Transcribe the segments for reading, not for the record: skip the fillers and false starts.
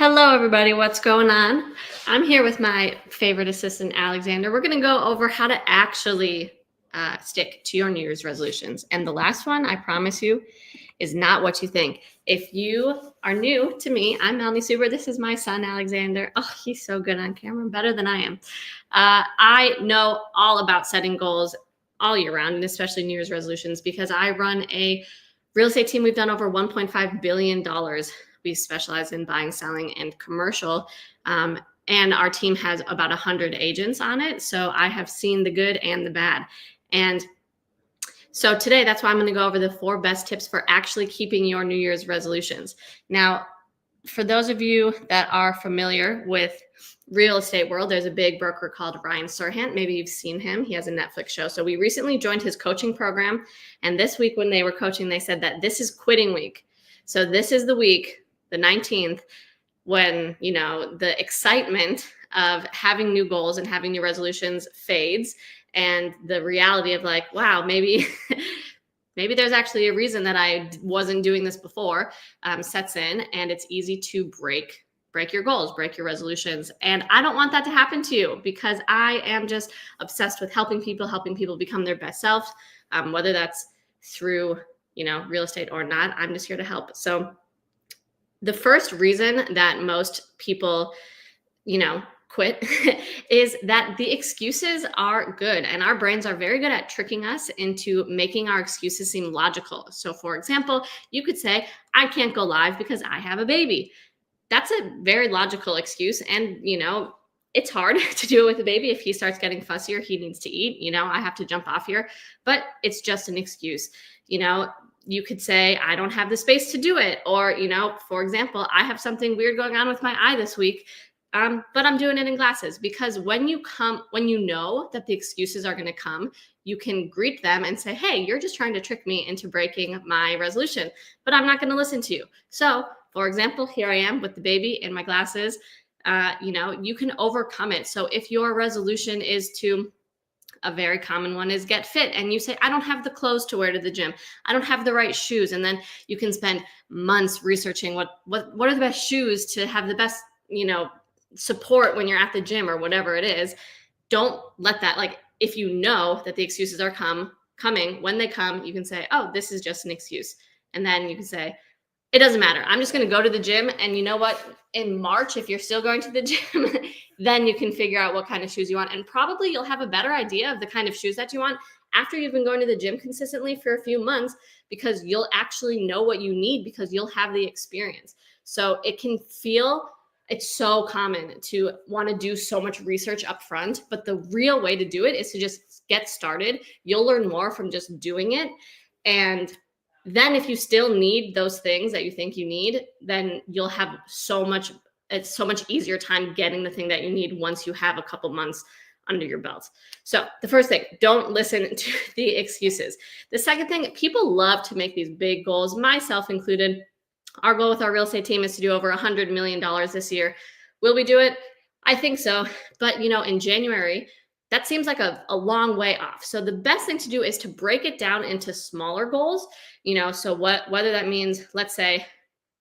Hello, everybody. What's going on? I'm here with my favorite assistant, Alexander. We're going to go over how to actually stick to your New Year's resolutions. And the last one, I promise you, is not what you think. If you are new to me, I'm Melanie Suber. This is my son, Alexander. Oh, he's so good on camera, better than I am. I know all about setting goals all year round, and especially New Year's resolutions, because I run a real estate team. We've done over $1.5 billion. We specialize in buying, selling, and commercial. And our team has about 100 agents on it. So I have seen the good and the bad. And so today, that's why I'm going to go over the 4 best tips for actually keeping your New Year's resolutions. Now, for those of you that are familiar with real estate world, there's a big broker called Ryan Serhant. Maybe you've seen him. He has a Netflix show. So we recently joined his coaching program. And this week when they were coaching, they said that this is quitting week. So this is the week, the 19th, when, the excitement of having new goals and having new resolutions fades. And the reality of like, wow, maybe there's actually a reason that I wasn't doing this before sets in, and it's easy to break your goals, break your resolutions. And I don't want that to happen to you, because I am just obsessed with helping people become their best selves, whether that's through, real estate or not. I'm just here to help. So the first reason that most people, quit is that the excuses are good, and our brains are very good at tricking us into making our excuses seem logical. So for example, you could say, I can't go live because I have a baby. That's a very logical excuse. And, it's hard to do it with a baby. If he starts getting fussy or he needs to eat, I have to jump off here, but it's just an excuse. You could say, I don't have the space to do it. Or, for example, I have something weird going on with my eye this week. But I'm doing it in glasses. Because when you know that the excuses are going to come, you can greet them and say, hey, you're just trying to trick me into breaking my resolution, but I'm not going to listen to you. So for example, here I am with the baby and my glasses. You can overcome it. So if your resolution is to, a very common one is get fit, and you say, I don't have the clothes to wear to the gym. I don't have the right shoes. And then you can spend months researching what are the best shoes to have the best, support when you're at the gym or whatever it is. Don't let that, if you know that the excuses are coming, when they come, you can say, oh, this is just an excuse. And then you can say, it doesn't matter. I'm just going to go to the gym. And you know what? In March, if you're still going to the gym, then you can figure out what kind of shoes you want. And probably you'll have a better idea of the kind of shoes that you want after you've been going to the gym consistently for a few months, because you'll actually know what you need because you'll have the experience. So it's so common to want to do so much research up front, but the real way to do it is to just get started. You'll learn more from just doing it. And then if you still need those things that you think you need, then you'll have so much easier time getting the thing that you need once you have a couple months under your belt. So the first thing, don't listen to the excuses. The second thing, people love to make these big goals, myself included. Our goal with our real estate team is to do over $100 million this year. Will we do it? I think so. But, in January, that seems like a long way off. So the best thing to do is to break it down into smaller goals. So whether that means, let's say,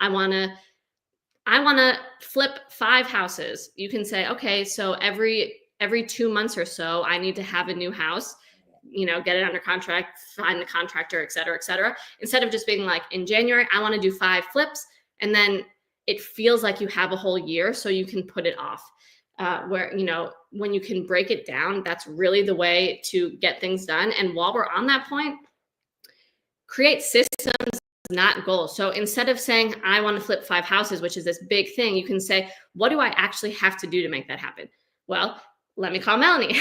I want to flip 5 houses. You can say, okay, so every 2 months or so, I need to have a new house, get it under contract, find the contractor, et cetera, instead of just being like, in January, I want to do 5 flips. And then it feels like you have a whole year, so you can put it off. When you can break it down, that's really the way to get things done. And while we're on that point, create systems, not goals. So instead of saying, I want to flip 5 houses, which is this big thing, you can say, what do I actually have to do to make that happen? Well, let me call Melanie.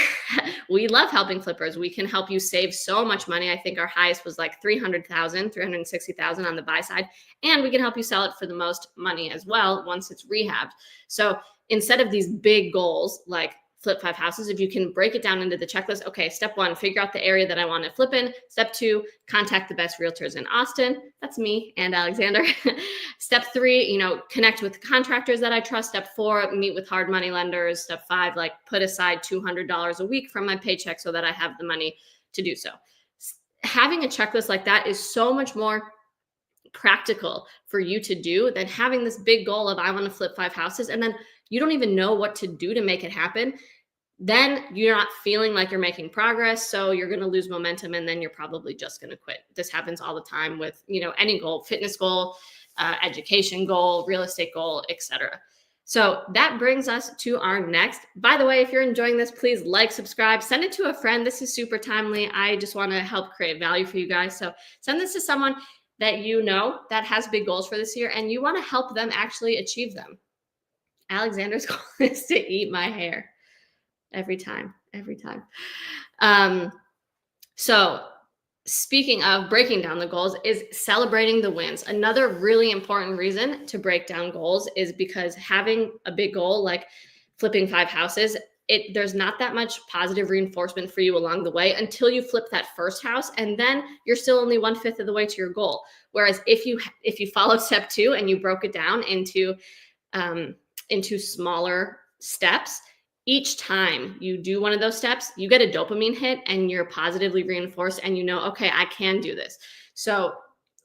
We love helping flippers. We can help you save so much money. I think our highest was like $360,000 on the buy side. And we can help you sell it for the most money as well once it's rehabbed. So instead of these big goals, like flip 5 houses, if you can break it down into the checklist, okay, step 1, figure out the area that I want to flip in. Step 2, contact the best realtors in Austin. That's me and Alexander. Step 3, connect with contractors that I trust. Step 4, meet with hard money lenders. Step 5, put aside $200 a week from my paycheck so that I have the money to do so. Having a checklist like that is so much more practical for you to do than having this big goal of I want to flip 5 houses and then you don't even know what to do to make it happen. Then you're not feeling like you're making progress, so you're going to lose momentum and then you're probably just going to quit. This happens all the time with, any goal, fitness goal, education goal, real estate goal, etc. So that brings us to our next. By the way, if you're enjoying this, please like, subscribe, send it to a friend. This is super timely. I just want to help create value for you guys. So send this to someone that you know that has big goals for this year and you want to help them actually achieve them. Alexander's goal is to eat my hair. Every time. So speaking of breaking down the goals is celebrating the wins. Another really important reason to break down goals is because having a big goal like flipping 5 houses, there's not that much positive reinforcement for you along the way until you flip that first house, and then you're still only 1/5 of the way to your goal. Whereas if you followed step 2 and you broke it down into smaller steps, each time you do one of those steps, you get a dopamine hit and you're positively reinforced and okay, I can do this. So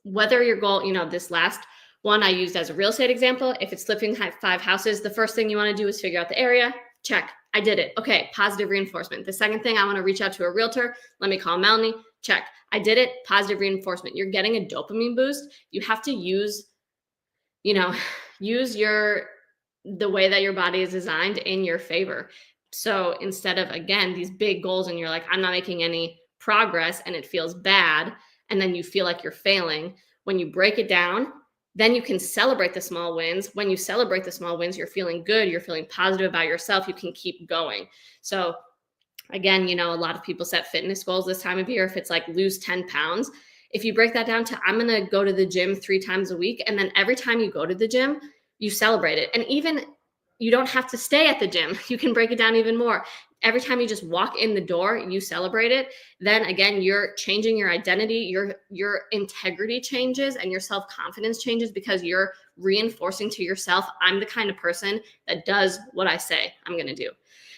whether your goal, this last one I used as a real estate example, if it's flipping 5 houses, the first thing you want to do is figure out the area. Check. I did it. Okay. Positive reinforcement. The second thing, I want to reach out to a realtor. Let me call Melanie. Check. I did it. Positive reinforcement. You're getting a dopamine boost. You have to use the way that your body is designed in your favor. So instead of, again, these big goals and you're like, I'm not making any progress and it feels bad, and then you feel like you're failing, when you break it down, then you can celebrate the small wins. When you celebrate the small wins, you're feeling good, you're feeling positive about yourself, you can keep going. So again, a lot of people set fitness goals this time of year. If it's like lose 10 pounds, if you break that down to I'm going to go to the gym 3 times a week, and then every time you go to the gym, you celebrate it. And even you don't have to stay at the gym. You can break it down even more. Every time you just walk in the door, you celebrate it. Then again, you're changing your identity, your integrity changes and your self-confidence changes because you're reinforcing to yourself, I'm the kind of person that does what I say I'm going to do.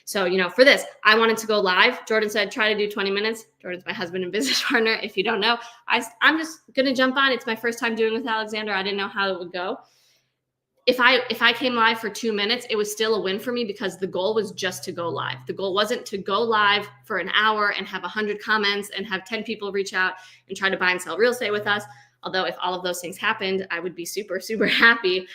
So, for this, I wanted to go live. Jordan said, try to do 20 minutes. Jordan's my husband and business partner. If you don't know, I'm just going to jump on. It's my first time doing it with Alexander. I didn't know how it would go. If I came live for 2 minutes, it was still a win for me because the goal was just to go live. The goal wasn't to go live for an hour and have 100 comments and have 10 people reach out and try to buy and sell real estate with us. Although if all of those things happened, I would be super, super happy.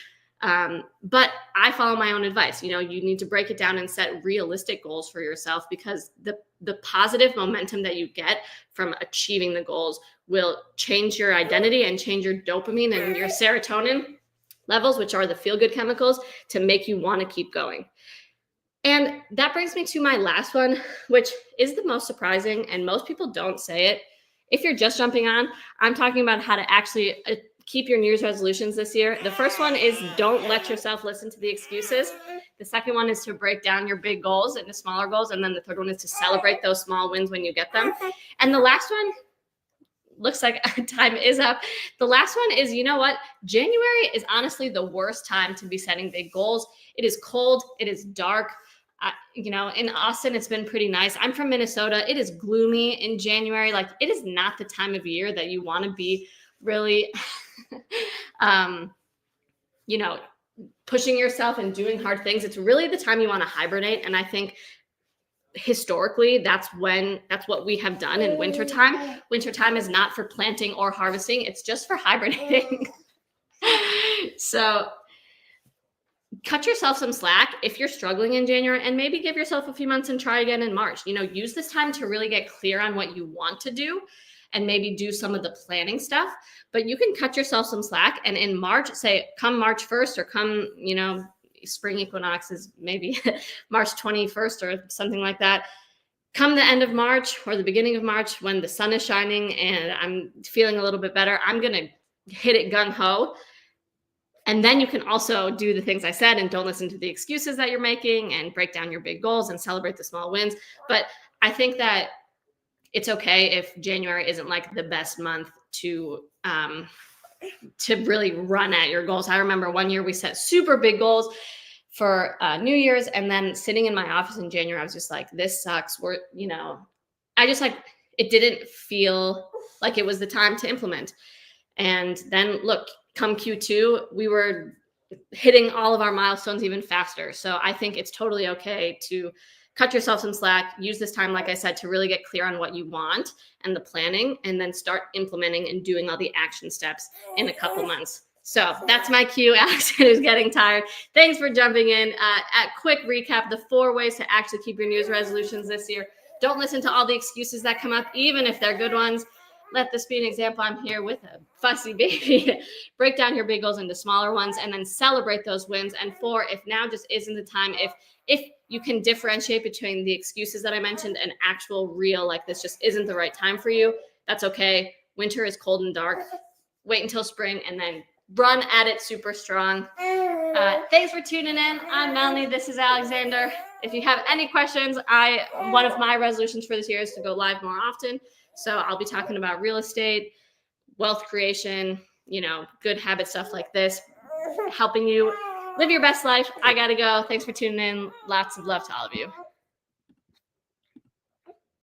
But I follow my own advice. You need to break it down and set realistic goals for yourself because the positive momentum that you get from achieving the goals will change your identity and change your dopamine and your serotonin levels, which are the feel-good chemicals, to make you want to keep going. And that brings me to my last one, which is the most surprising, and most people don't say it. If you're just jumping on, I'm talking about how to actually keep your New Year's resolutions this year. The first one is don't let yourself listen to the excuses. The second one is to break down your big goals into smaller goals. And then the third one is to celebrate those small wins when you get them. And the last one, looks like time is up. The last one is, January is honestly the worst time to be setting big goals. It is cold. It is dark. In Austin, it's been pretty nice. I'm from Minnesota. It is gloomy in January. Like, it is not the time of year that you want to be really, pushing yourself and doing hard things. It's really the time you want to hibernate. And I think historically, that's what we have done in wintertime. Wintertime is not for planting or harvesting. It's just for hibernating. So cut yourself some slack if you're struggling in January, and maybe give yourself a few months and try again in March. Use this time to really get clear on what you want to do and maybe do some of the planning stuff. But you can cut yourself some slack. And in March, say come March 1st or come, spring equinox is maybe March 21st or something like that. Come the end of March or the beginning of March when the sun is shining and I'm feeling a little bit better, I'm going to hit it gung ho. And then you can also do the things I said and don't listen to the excuses that you're making and break down your big goals and celebrate the small wins. But I think that it's okay if January isn't like the best month to really run at your goals. I remember one year we set super big goals for New Year's, and then sitting in my office in January, I was just like, this sucks. I just it didn't feel like it was the time to implement. And then look, come Q2, we were hitting all of our milestones even faster. So I think it's totally okay to cut yourself some slack, use this time, like I said, to really get clear on what you want and the planning, and then start implementing and doing all the action steps in a couple months. So that's my cue. Alexander's getting tired. Thanks for jumping in. A quick recap, the 4 ways to actually keep your New Year's resolutions this year. Don't listen to all the excuses that come up, even if they're good ones. Let this be an example. I'm here with a fussy baby. Break down your big goals into smaller ones and then celebrate those wins. And 4, if now just isn't the time, if you can differentiate between the excuses that I mentioned and actual real, like this just isn't the right time for you, that's okay. Winter is cold and dark. Wait until spring and then run at it super strong. Thanks for tuning in. I'm Melanie. This is Alexander. If you have any questions, one of my resolutions for this year is to go live more often. So I'll be talking about real estate, wealth creation, good habit stuff like this, helping you live your best life. I got to go. Thanks for tuning in. Lots of love to all of you.